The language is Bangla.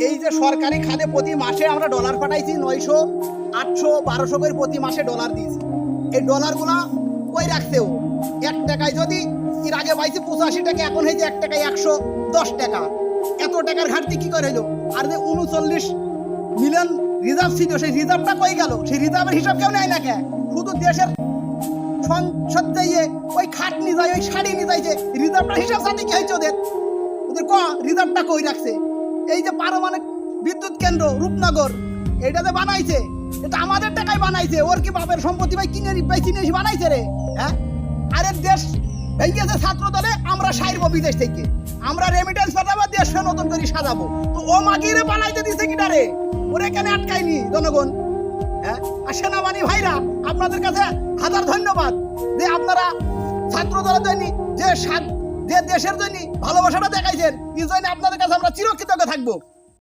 এই যে সরকারি খাতে প্রতি মাসে আমরা ডলার পাঠাইছি 900 800 1200 করে প্রতি মাসে ডলার দিয়েছি। এই ডলারগুলা কই রাখছে ও? 1 টাকায় যদি এর আগে পাইছি 85 টাকা, এখন হয়েছে 1 টাকায় 110 টাকা। এত টাকার ঘাটতি কি করে হইলো? আর যে 39 মিলিয়ন রিজার্ভ ছিল, সেই রিজার্ভটা কই গেল? সেই রিজার্ভের হিসাব কেউ নেয় না কে? শুধু দেশের সংসদ যাইয়ে ওই খাট নিয়ে যায়, ওই শাড়ি নিয়ে যায়, যে রিজার্ভটার হিসাব সাথে কি হয়েছে ওদের? ওদের রিজার্ভটা কই রাখছে? এই যে পারমাণবিক বিদ্যুৎ কেন্দ্র রূপনগর, এটা যে বানাইছে, এটা আমাদের টাকায় বানাইছে। ওর কি বাপের সম্পত্তি ভাই কিনে বানাইছে রে? হ্যাঁ, আরে দেশ ভেঙেছে ছাত্র দলে, আমরা সাইরবো বিদেশ থেকে, আমরা রেমিটেন্স পাঠাবো, দেশে নতুন করে সাজাবো। তো ও মাগিরে বানাইতে দিছে কিনা রে? ওরে কেন আটকায়নি জনগণ? হ্যাঁ, আর সেনাবাহিনী ভাইরা আপনাদের কাছে হাজার ধন্যবাদ যে আপনারা ছাত্র দলের জন্য যে দেশের জন্য ভালোবাসাটা দেখাইছেন, এই জন্য আপনাদের কাছে আমরা চিরকৃতজ্ঞ থাকবো।